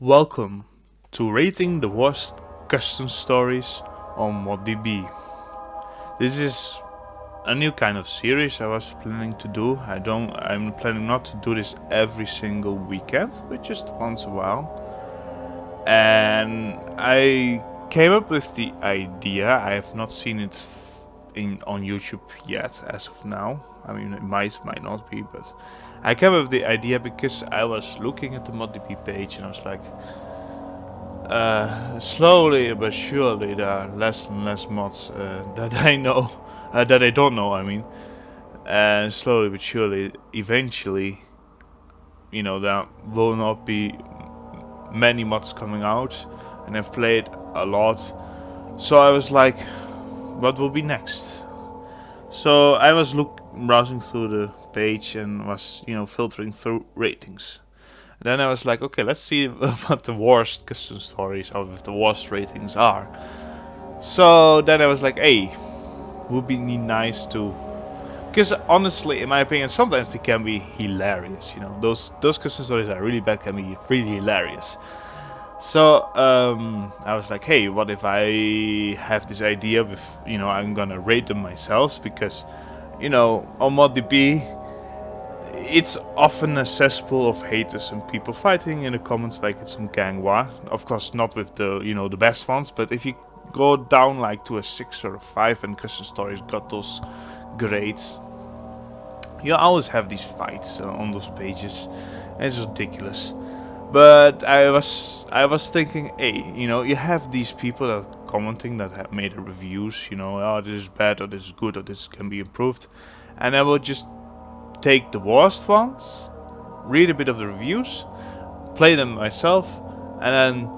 Welcome to rating the worst custom stories on ModDB. This is a new kind of series I was planning to do. I'm planning not to do this every single weekend, but just once a while. And I came up with the idea. I have not seen it on YouTube yet as of now. I mean, it might not be, but I came up with the idea because I was looking at the ModDB page and I was like, slowly but surely there are less and less mods that I know, that I don't know. I mean, and slowly but surely, eventually, there will not be many mods coming out, and I've played a lot. So I was like, what will be next? So I was browsing through the page and was, filtering through ratings. And then I was like, okay, let's see what the worst custom stories of the worst ratings are. So then I was like, hey, would be nice to, because honestly, in my opinion, sometimes they can be hilarious. Those custom stories are really bad, can be really hilarious. So I was like, hey, what if I have this idea with, I'm gonna rate them myself, because, on ModDB, it's often a cesspool of haters and people fighting in the comments like it's some gang war. Of course, not with the, the best ones, but if you go down like to a 6 or a 5 and custom stories got those grades, you always have these fights on those pages, and it's ridiculous. But I was thinking, hey, you have these people that are commenting that have made reviews, oh, this is bad, or this is good, or this can be improved, and I will just take the worst ones, read a bit of the reviews, play them myself, and then,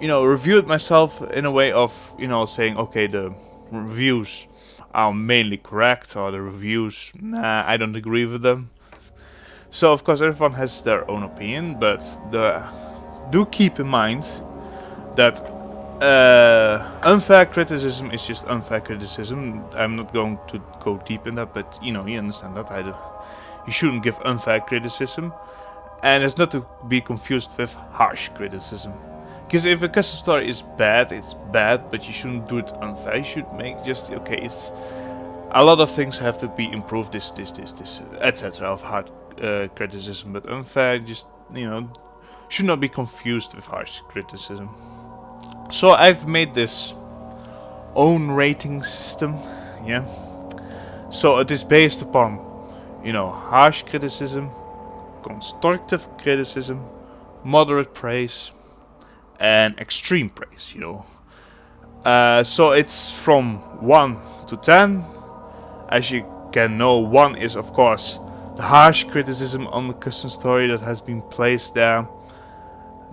review it myself in a way of, saying, okay, the reviews are mainly correct, or the reviews, nah, I don't agree with them. So of course everyone has their own opinion, but do keep in mind that unfair criticism is just unfair criticism. I'm not going to go deep in that, but you understand that you shouldn't give unfair criticism, and it's not to be confused with harsh criticism. Because if a custom story is bad, it's bad, but you shouldn't do it unfair. You should make just okay. It's a lot of things have to be improved. This, etc. Of hard criticism, but unfair just should not be confused with harsh criticism. So I've made this own rating system, yeah. So it is based upon, harsh criticism, constructive criticism, moderate praise, and extreme praise, So it's from 1 to 10. As you can know, 1 is of course the harsh criticism on the custom story that has been placed there.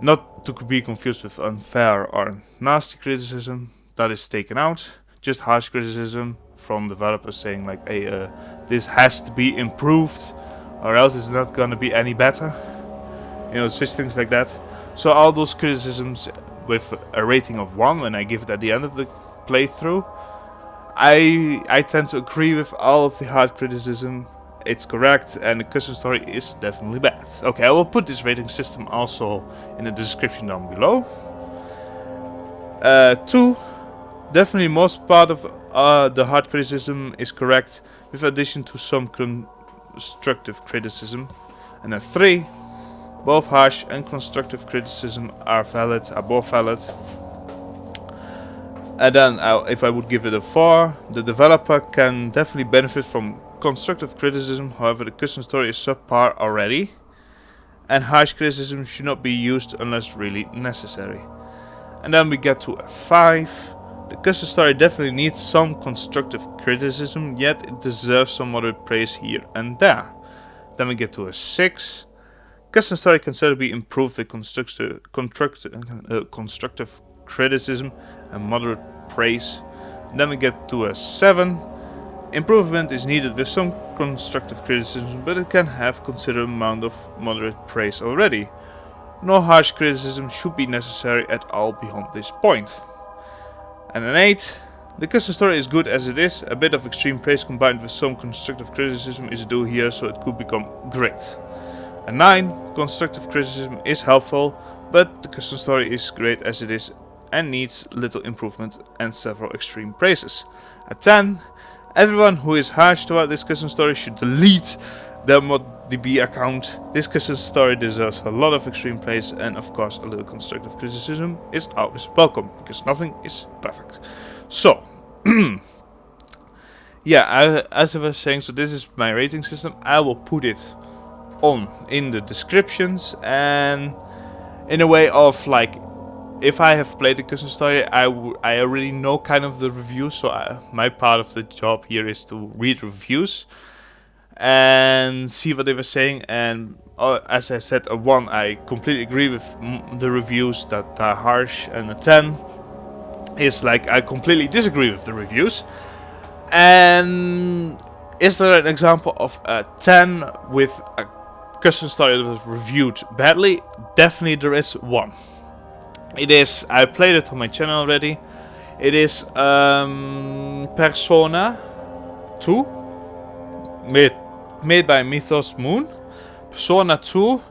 Not to be confused with unfair or nasty criticism, that is taken out. Just harsh criticism from developers saying like, hey, this has to be improved, or else it's not gonna be any better. Such things like that. So all those criticisms with a rating of 1, when I give it at the end of the playthrough, I tend to agree with all of the hard criticism. It's correct, and the custom story is definitely bad. Okay, I will put this rating system also in the description down below. 2, definitely most part of the hard criticism is correct, with addition to some constructive criticism. And then 3, both harsh and constructive criticism are both valid. And then if I would give it a 4, the developer can definitely benefit from constructive criticism, however the custom story is subpar already, and harsh criticism should not be used unless really necessary. And then we get to a 5. The custom story definitely needs some constructive criticism, yet it deserves some moderate praise here and there. Then we get to a 6. Custom story can still be improved with constructive criticism and moderate praise. And then we get to a 7. Improvement is needed with some constructive criticism, but it can have considerable amount of moderate praise already. No harsh criticism should be necessary at all beyond this point. And an 8. The custom story is good as it is. A bit of extreme praise combined with some constructive criticism is due here, so it could become great. A 9, constructive criticism is helpful, but the custom story is great as it is and needs little improvement and several extreme praises. A 10, everyone who is harsh toward this custom story should delete their ModDB account. This custom story deserves a lot of extreme praise, and of course a little constructive criticism is always welcome, because nothing is perfect. So, yeah, as I was saying, so this is my rating system. I will put it on in the descriptions, and in a way of like, if I have played the custom story, I already know kind of the reviews, so my part of the job here is to read reviews and see what they were saying. And as I said, a 1, I completely agree with the reviews that are harsh, and a 10 is like, I completely disagree with the reviews. And is there an example of a 10 with a custom story that was reviewed badly? Definitely there is one. It is, I played it on my channel already. It is Persona 2, made by Mythos Moon. Persona 2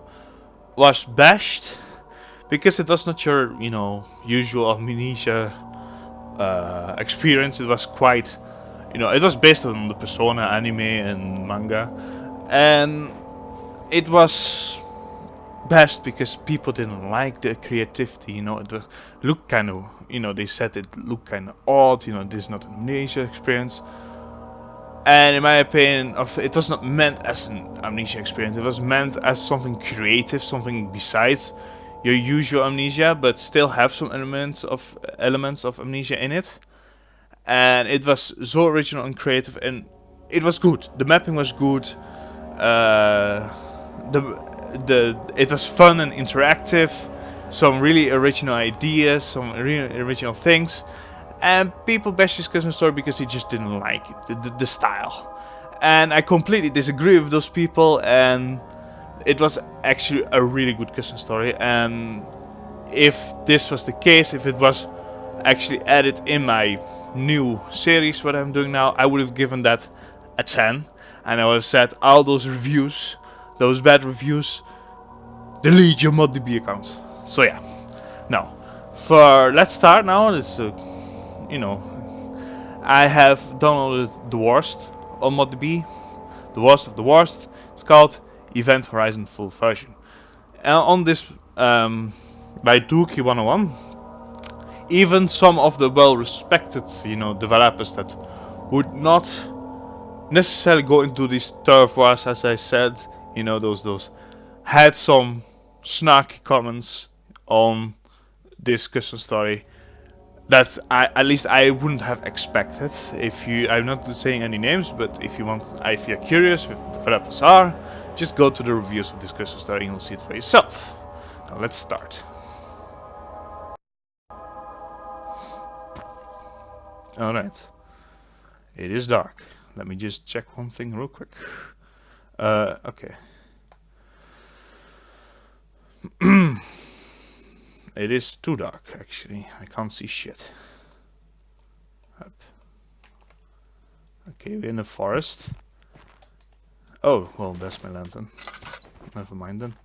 was bashed because it was not your, usual Amnesia experience. It was quite, it was based on the Persona anime and manga, and it was bashed because people didn't like the creativity. It looked kind of, they said it looked kind of odd. This is not an Amnesia experience. And in my opinion, it was not meant as an Amnesia experience. It was meant as something creative, something besides your usual Amnesia, but still have some elements of Amnesia in it. And it was so original and creative, and it was good. The mapping was good. It was fun and interactive. Some really original ideas, some really original things. And people bashed this custom story because they just didn't like it, the style. And I completely disagree with those people, and it was actually a really good custom story. And if this was the case, if it was actually added in my new series, what I'm doing now, I would have given that a 10. And I would have said, all those reviews, those bad reviews, delete your ModDB account. So yeah. Now, let's start now. It's I have downloaded the worst on ModDB. The worst of the worst. It's called Event Horizon Full Version. And on this, by Dookie 101, even some of the well-respected, developers that would not necessarily go into these turf wars, as I said, those had some snarky comments on this custom story that at least I wouldn't have expected. I'm not saying any names, but if you're curious if the developers are, just go to the reviews of this custom story and you'll see it for yourself. Now let's start. Alright. It is dark. Let me just check one thing real quick. Okay. It is too dark, actually. I can't see shit. Up. Okay, we're in the forest. Oh, well, that's my lantern. Never mind then.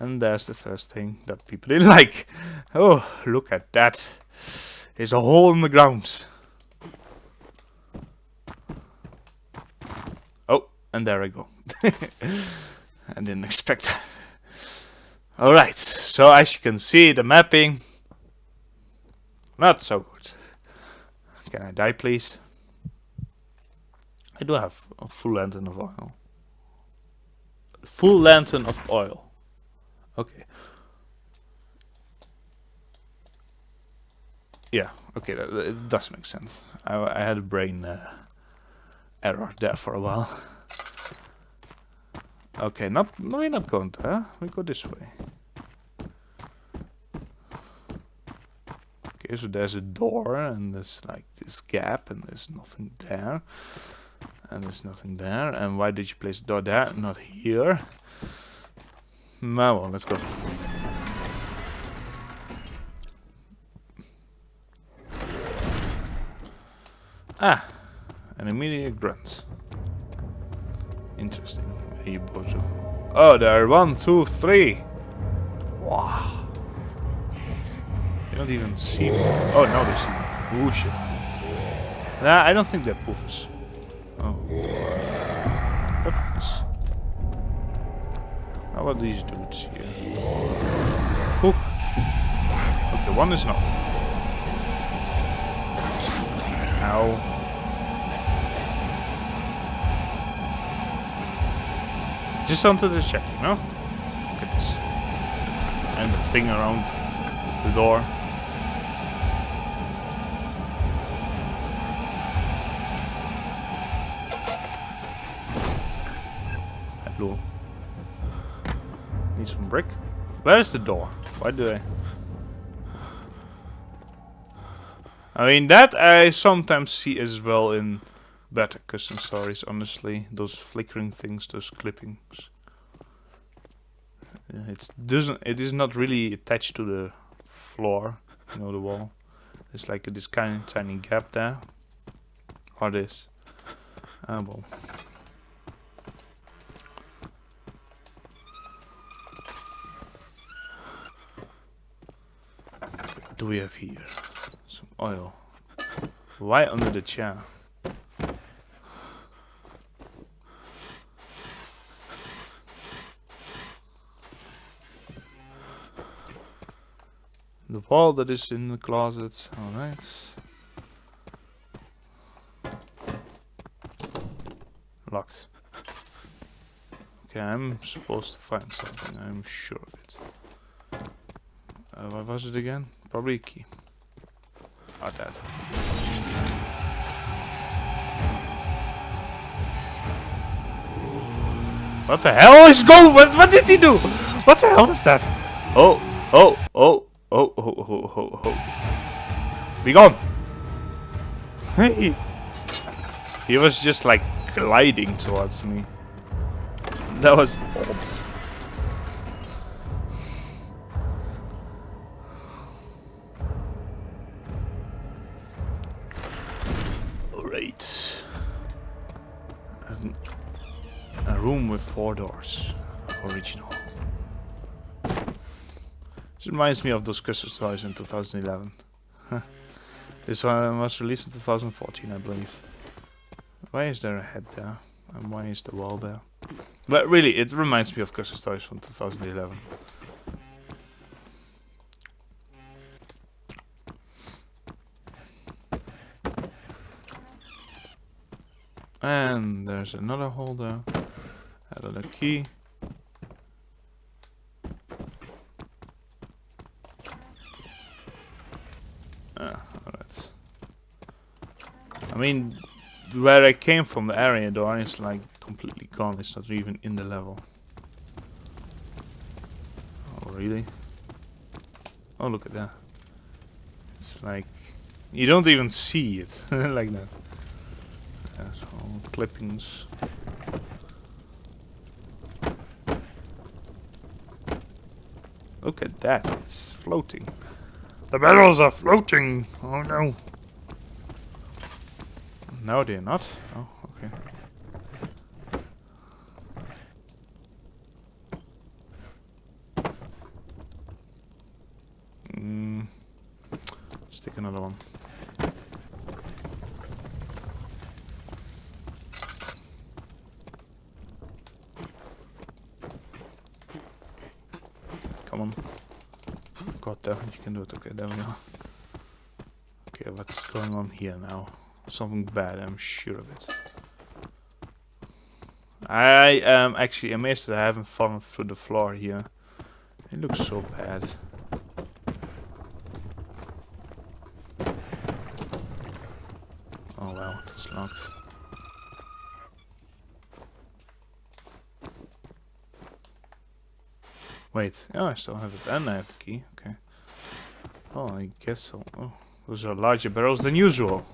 And there's the first thing that people didn't like. Oh, look at that. There's a hole in the ground. Oh, and there I go. I didn't expect that. Alright, so as you can see, the mapping, not so good. Can I die, please? I do have a full lantern of oil. Full lantern of oil. Okay. Yeah, okay, it does make sense. I had a brain error there for a while. Okay, we're not going there. We go this way. Okay, so there's a door, and there's like this gap, and there's nothing there. And there's nothing there. And why did you place the door there? Not here. Well, let's go. Ah, an immediate grunt. Interesting. You both. Oh, there are 1, 2, 3. Wow. They don't even see me. Oh, now they see me. Oh, shit. Nah, I don't think they're poofers. Oh. Nice. How about these dudes here? Poop. Okay, one is not. Ow. Just wanted to check, you know? Look at this. And the thing around the door. Hello. Need some brick. Where's the door? Why do I mean, that I sometimes see as well in better custom stories, honestly. Those flickering things, those clippings. It is not really attached to the floor, you know, the wall. There's like this kind of tiny gap there. Or this. Ah, well. What do we have here? Some oil. Why under the chair? The wall that is in the closet. Alright. Locked. Okay, I'm supposed to find something. I'm sure of it. What was it again? Probably a key. Oh, that. What the hell is going? What did he do? What the hell was that? Oh, oh, oh. Oh, oh, oh, oh, oh. Be gone! Hey! He was just like gliding towards me. That was odd. Alright. A room with 4 doors. Original. This reminds me of those custom stories in 2011. This one was released in 2014, I believe. Why is there a head there? And why is the wall there? But really, it reminds me of custom stories from 2011. And there's another hole there. Another key. Alright. I mean, where I came from, the area door is like completely gone. It's not even in the level. Oh, really? Oh, look at that. It's like you don't even see it like that. There's all clippings. Look at that, it's floating. The barrels are floating! Oh no. No, they're not. Oh, okay. Let's take another one. Come on. Got that. You can do it. Okay, there we go. Okay, what's going on here now? Something bad, I'm sure of it. I am actually amazed that I haven't fallen through the floor here. It looks so bad. Oh wow, that's locked. Wait, oh, I still have it, and I have the key. Okay. Oh, I guess so. Oh, those are larger barrels than usual.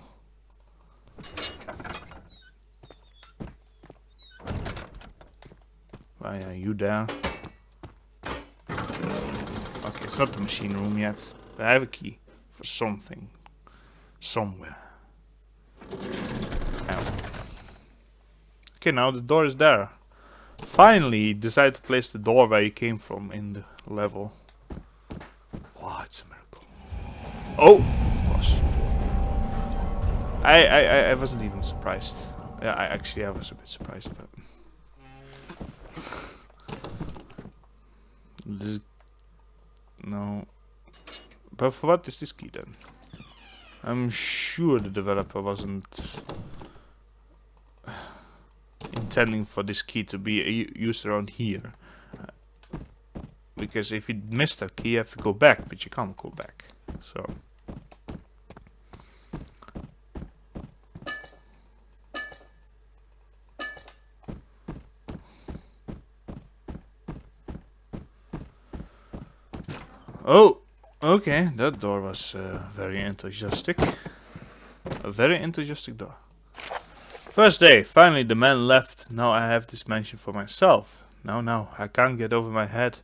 Why are you there? Okay, it's not the machine room yet, but I have a key for something. Somewhere. Ow. Okay, now the door is there. Finally, he decided to place the door where he came from in the level. Wow, it's a miracle. Oh, of course. I wasn't even surprised. Yeah, I was a bit surprised, but this, no. But for what is this key then? I'm sure the developer wasn't intending for this key to be used around here. Because if you miss that key, you have to go back, but you can't go back. So. Oh, okay, that door was very enthusiastic. A very enthusiastic door. First day, finally the man left. Now I have this mansion for myself. Now, I can't get over my head.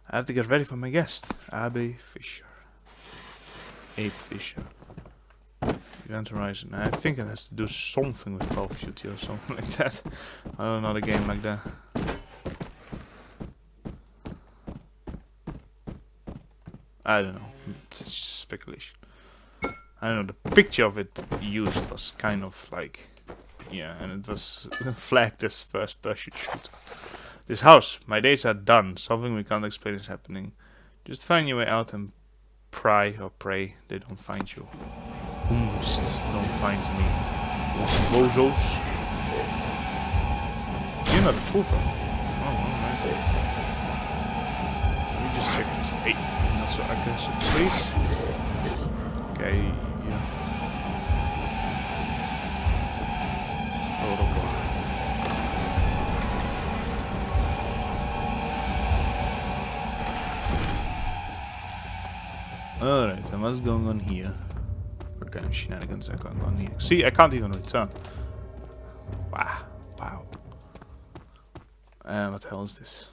I have to get ready for my guest, Abe Fisher. Abe Fisher. Event Horizon. I think it has to do something with Call of Duty or something like that. I don't know the game like that. I don't know. It's just speculation. I don't know. The picture of it used was kind of like, yeah, and it was flagged as first-person shooter. This house, my days are done. Something we can't explain is happening. Just find your way out and pray they don't find you. Whomst don't find me. Bozos. You're not a poofer. Oh, alright. Let me just check this. Hey. Not so aggressive, please. Okay, yeah. Alright, and what's going on here? What kind of shenanigans are going on here? See, I can't even return. Wow. What the hell is this?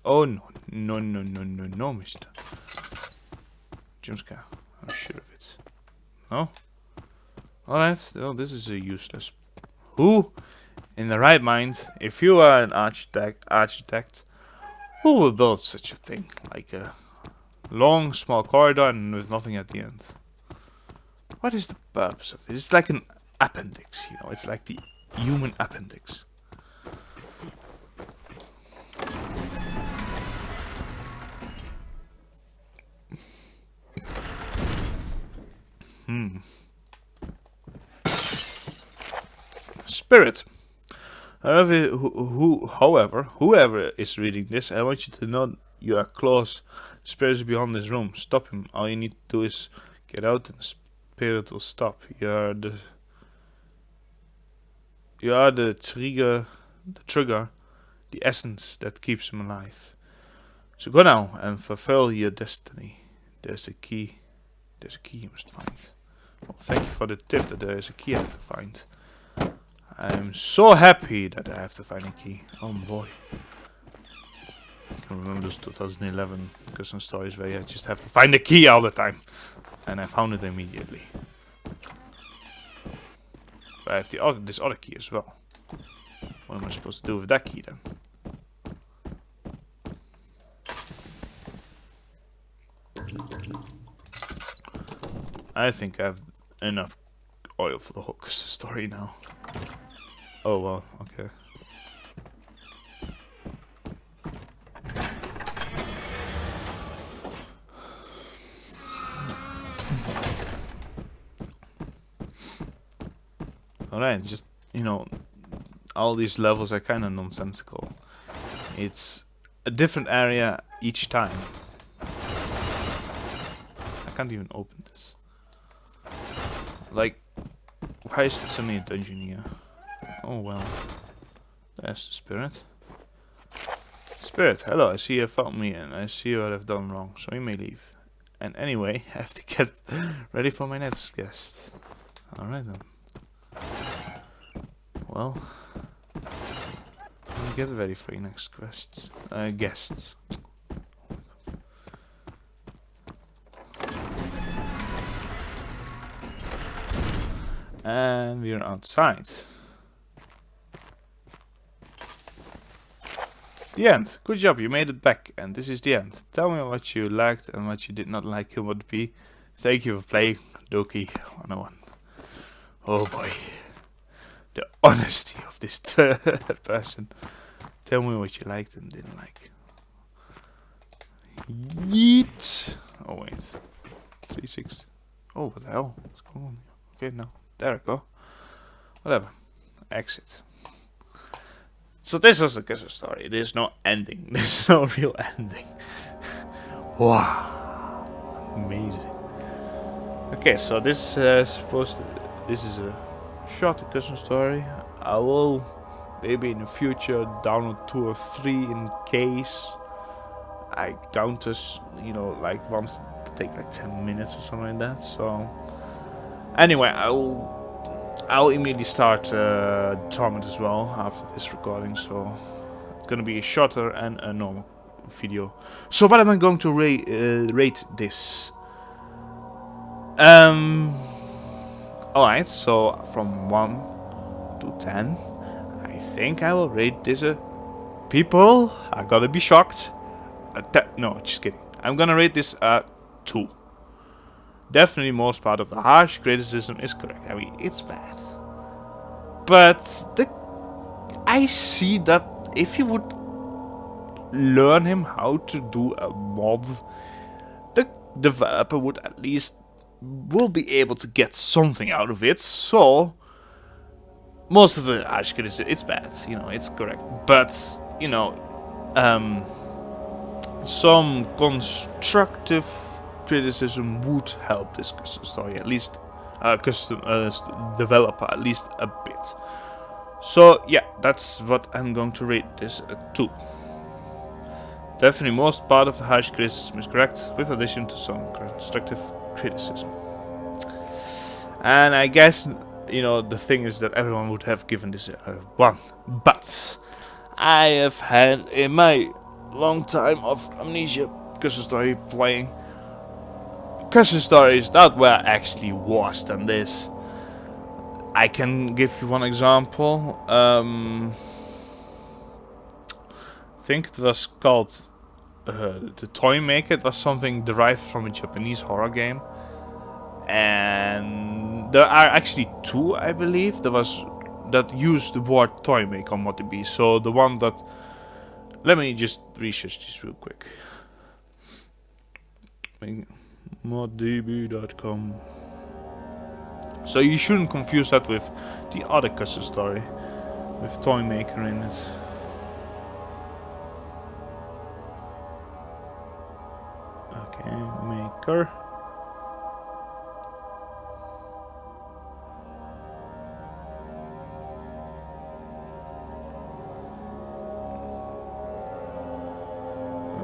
Oh no, mister. Jump scare. I'm sure of it. No? Alright, well, this is a useless. Who, in the right mind, if you are an architect, who will build such a thing? Like a long, small corridor and with nothing at the end. What is the purpose of this? It's like an appendix, you know, it's like the human appendix. Spirit. However, whoever is reading this, I want you to know you are close. The spirit is beyond this room. Stop him. All you need to do is get out and the spirit will stop. You are the trigger, the essence that keeps him alive. So go now and fulfill your destiny. There's a key. There's a key you must find. Well, thank you for the tip that there is a key I have to find. I'm so happy that I have to find a key. Oh boy. I can remember those 2011 custom stories where you just have to find a key all the time. And I found it immediately. But I have this other key as well. What am I supposed to do with that key then? I think I have enough oil for the whole custom story now. Oh well, okay. Alright, just, you know, all these levels are kind of nonsensical. It's a different area each time. I can't even open this. Like, why is it suddenly a dungeon here? Oh well. There's the spirit. Spirit, hello, I see you found me and I see what I've done wrong, so you may leave. And anyway, I have to get ready for my next guest. Alright then. Well, get ready for your next guest. And we're outside. The end. Good job, you made it back, and this is the end. Tell me what you liked and what you did not like in Mod B. Thank you for playing Doki 101. Oh boy. The honesty of this person. Tell me what you liked and didn't like. Yeet! Oh wait. 36. Oh, what the hell? What's going on here? Okay, no. There we go. Whatever. Exit. So this was the Kisser story. There's no ending. There's no real ending. Wow. Amazing. Okay, so this this is a short Kisser story. I will maybe in the future download 2 or 3 in case I count as, you know, like once to take like 10 minutes or something like that. So anyway, I'll immediately start tournament as well after this recording, so it's gonna be a shorter and a normal video. So what am I going to rate this? Alright, so from 1 to 10, I think I will rate this a... People are gonna be shocked. No, just kidding. I'm gonna rate this a 2. Definitely most part of the harsh criticism is correct. I mean, it's bad. But I see that if you would learn him how to do a mod, the developer would at least will be able to get something out of it. So most of the harsh criticism, it's bad, you know, it's correct. But, you know, some constructive criticism would help this custom story, at least developer at least a bit. So yeah, that's what I'm going to rate this a 2. Definitely most part of the harsh criticism is correct, with addition to some constructive criticism. And I guess, you know, the thing is that everyone would have given this a 1, but I have had in my long time of Amnesia custom story playing custom stories that were actually worse than this. I can give you one example. I think it was called The Toy Maker. It was something derived from a Japanese horror game. And there are actually 2, I believe. There was that used the word Toy Maker on ModDB. So the one that... Let me just research this real quick. moddb.com. So you shouldn't confuse that with the other custom story with Toy Maker in it. Okay, Maker.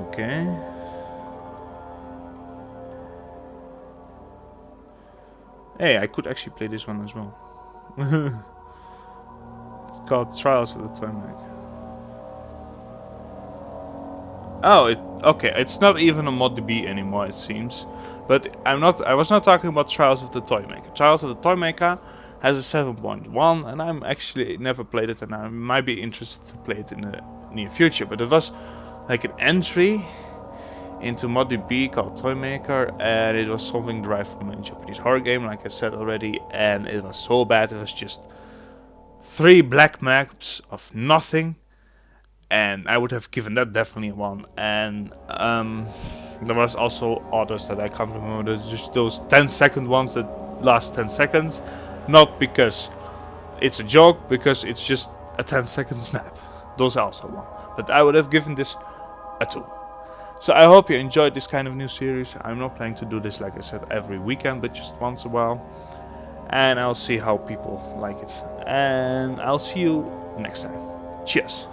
Okay. Hey, I could actually play this one as well. It's called Trials of the Toy Maker. Oh, okay. It's not even a ModDB anymore, it seems. But I was not talking about Trials of the Toy Maker. Trials of the Toy Maker has a 7.1, and I'm actually never played it, and I might be interested to play it in the near future. But it was like an entry into ModDB called Toy Maker, and it was something derived from a Japanese horror game, like I said already, and it was so bad. It was just 3 black maps of nothing, and I would have given that definitely a 1. And there was also others that I can't remember. There's just those 10-second ones that last 10 seconds, not because it's a joke, because it's just a 10-second map. Those are also 1, but I would have given this a 2. So I hope you enjoyed this kind of new series. I'm not planning to do this, like I said, every weekend, but just once a while. And I'll see how people like it. And I'll see you next time. Cheers.